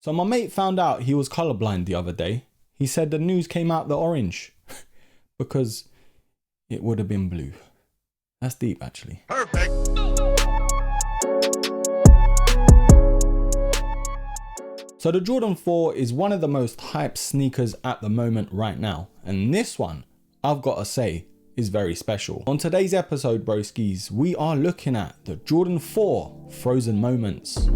So my mate found out he was colorblind the other day. He said the news came out the orange because it would have been blue. That's deep, actually. Perfect. So the Jordan 4 is one of the most hyped sneakers at the moment right now. And this one, I've got to say, is very special. On today's episode, broskis, we are looking at the Jordan 4 Frozen Moments.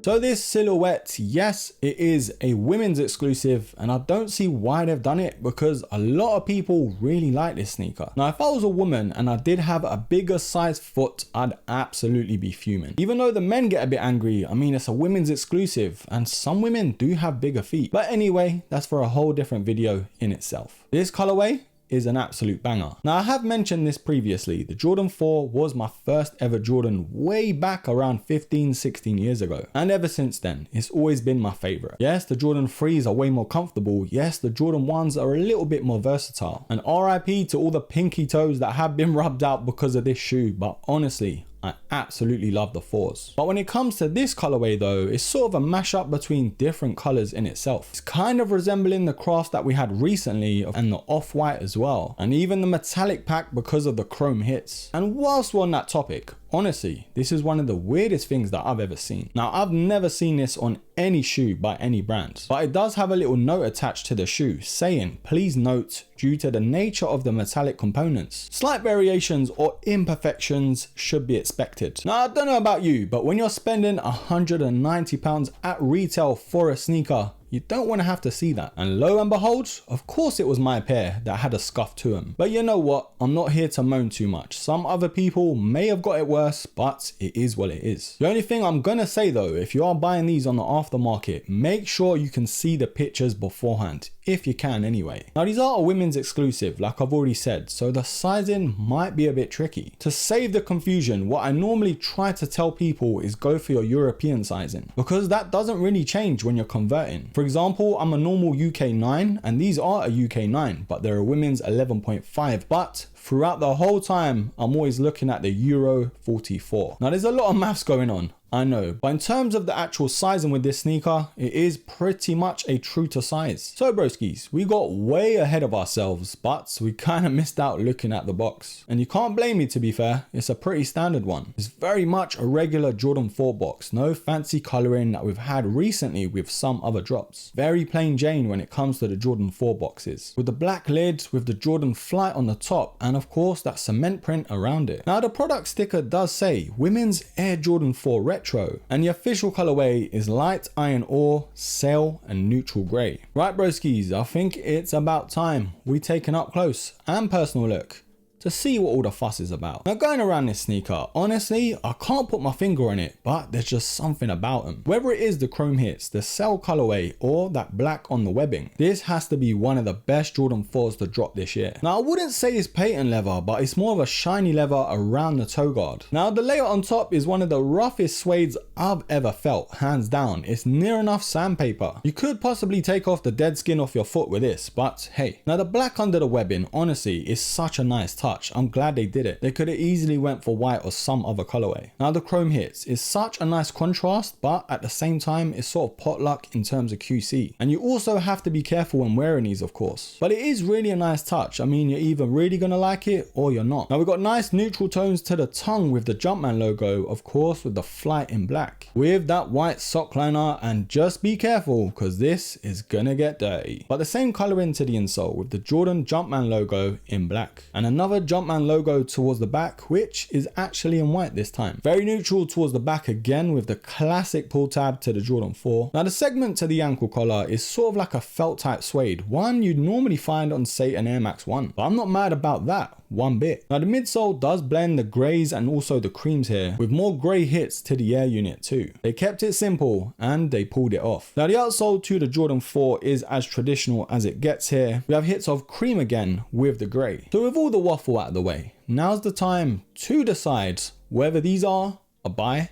So this silhouette, yes, it is a women's exclusive, and I don't see why they've done it because a lot of people really like this sneaker. Now, if I was a woman and I did have a bigger size foot, I'd absolutely be fuming. Even though the men get a bit angry, I mean, it's a women's exclusive and some women do have bigger feet. But anyway, that's for a whole different video in itself. This colorway is an absolute banger. Now, I have mentioned this previously. The Jordan 4 was my first ever Jordan way back around 15, 16 years ago. And ever since then, it's always been my favorite. Yes, the Jordan 3s are way more comfortable. Yes, the Jordan 1s are a little bit more versatile. And RIP to all the pinky toes that have been rubbed out because of this shoe. But honestly, I absolutely love the 4s. But when it comes to this colorway though, it's sort of a mashup between different colors in itself. It's kind of resembling the Cross that we had recently and the off-white as well. And even the metallic pack because of the chrome hits. And whilst we're on that topic, honestly, this is one of the weirdest things that I've ever seen. Now, I've never seen this on any shoe by any brand, but it does have a little note attached to the shoe saying, please note, due to the nature of the metallic components, slight variations or imperfections should be expected. Now, I don't know about you, but when you're spending £190 at retail for a sneaker, you don't want to have to see that. And lo and behold, of course it was my pair that had a scuff to them. But you know what? I'm not here to moan too much. Some other people may have got it worse, but it is what it is. The only thing I'm gonna say though, if you are buying these on the aftermarket, make sure you can see the pictures beforehand, if you can anyway. Now, these are a women's exclusive, like I've already said, so the sizing might be a bit tricky. To save the confusion, what I normally try to tell people is go for your European sizing, because that doesn't really change when you're converting. For example, I'm a normal UK 9 and these are a UK 9, but they're a women's 11.5. But throughout the whole time, I'm always looking at the Euro 44. Now, there's a lot of maths going on, I know, but in terms of the actual sizing with this sneaker, it is pretty much a true to size. So broskis, we got way ahead of ourselves, but we kind of missed out looking at the box. And you can't blame me, to be fair, it's a pretty standard one. It's very much a regular Jordan 4 box, no fancy coloring that we've had recently with some other drops. Very plain Jane when it comes to the Jordan 4 boxes, with the black lid, with the Jordan Flight on the top, and of course that cement print around it. Now, the product sticker does say Women's Air Jordan 4 Retro, and the official colorway is light iron ore, sail and neutral grey. Right broskis, I think it's about time we take an up close and personal look to see what all the fuss is about. Now, going around this sneaker, honestly, I can't put my finger on it, but there's just something about them. Whether it is the chrome hits, the cell colorway, or that black on the webbing, this has to be one of the best Jordan 4s to drop this year. Now, I wouldn't say it's patent leather, but it's more of a shiny leather around the toe guard. Now, the layer on top is one of the roughest suedes I've ever felt, hands down. It's near enough sandpaper. You could possibly take off the dead skin off your foot with this, but hey. Now, the black under the webbing, honestly, is such a nice touch. I'm glad they did it. They could have easily went for white or some other colorway. Now, the chrome hits is such a nice contrast, but at the same time, it's sort of potluck in terms of QC. And you also have to be careful when wearing these, of course. But it is really a nice touch. I mean, you're either really gonna like it or you're not. Now, we've got nice neutral tones to the tongue with the Jumpman logo, of course, with the Flight in black, with that white sock liner, and just be careful because this is gonna get dirty. But the same coloring to the insole with the Jordan Jumpman logo in black, and another Jumpman logo towards the back, which is actually in white this time. Very neutral towards the back again with the classic pull tab to the Jordan 4. Now, the segment to the ankle collar is sort of like a felt type suede, one you'd normally find on, say, an Air Max 1. But I'm not mad about that one bit. Now, the midsole does blend the greys and also the creams here, with more grey hits to the air unit too. They kept it simple and they pulled it off. Now, the outsole to the Jordan 4 is as traditional as it gets here. We have hits of cream again with the grey. So with all the waffle out of the way, now's the time to decide whether these are a buy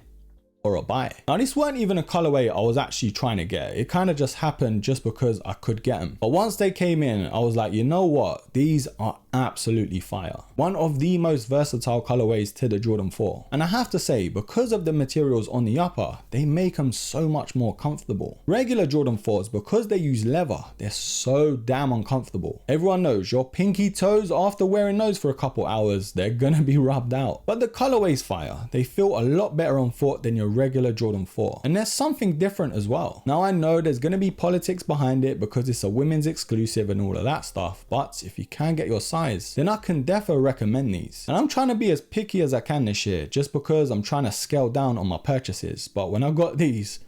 or a buy. Now this weren't even a colorway I was actually trying to get. It kind of just happened just because I could get them. But once they came in, I was like, you know what? These are absolutely fire. One of the most versatile colorways to the Jordan 4. And I have to say, because of the materials on the upper, they make them so much more comfortable. Regular Jordan 4s, because they use leather, they're so damn uncomfortable. Everyone knows your pinky toes after wearing those for a couple hours, they're gonna be rubbed out. But the colorway's fire. They feel a lot better on foot than your regular Jordan 4. And there's something different as well. Now I know there's going to be politics behind it because it's a women's exclusive and all of that stuff, but if you can get your size, then I can definitely recommend these. And I'm trying to be as picky as I can this year just because I'm trying to scale down on my purchases. But when I got these,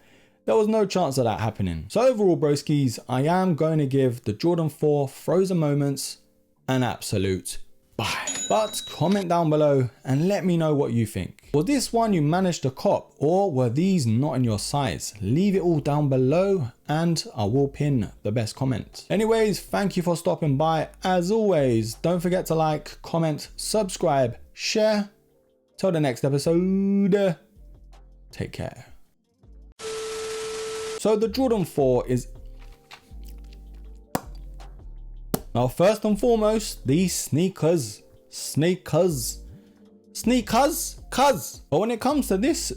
there was no chance of that happening. So overall, broskies, I am going to give the Jordan 4 Frozen Moments an absolute buy. But comment down below and let me know what you think. Was this one you managed to cop, or were these not in your size? Leave it all down below and I will pin the best comment. Anyways, thank you for stopping by. As always, don't forget to like, comment, subscribe, share. Till the next episode, take care. So the Jordan 4 is... Now first and foremost, these sneakers. But when it comes to this,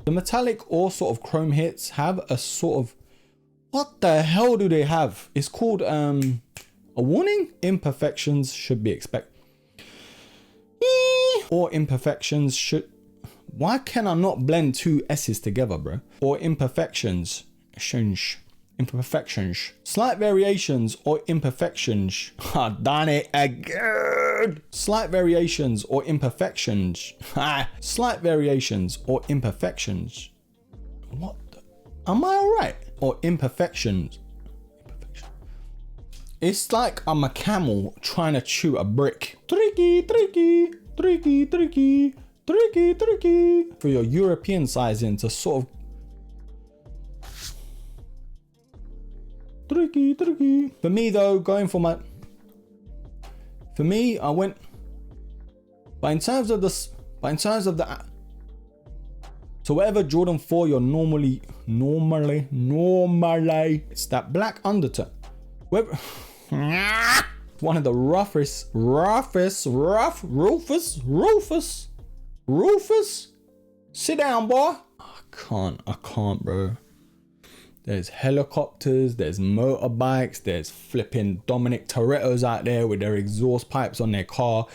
the metallic or sort of chrome hits have a sort of, what the hell do they have? It's called a warning. Imperfections should be expected. Or imperfections should, why can I not blend two S's together, bro? Or imperfections. Imperfections. Slight variations or imperfections. Ah, done it again. Slight variations or imperfections. Slight variations or imperfections. What? Am I alright? Or imperfections. It's like I'm a camel trying to chew a brick. Tricky. For your European sizing to sort of tricky. For me though, I went, but in terms of the, so whatever Jordan 4 you're normally, it's that black undertone. One of the roughest, Rufus, sit down, boy. I can't, bro. There's helicopters, there's motorbikes, there's flipping Dominic Toretto's out there with their exhaust pipes on their car.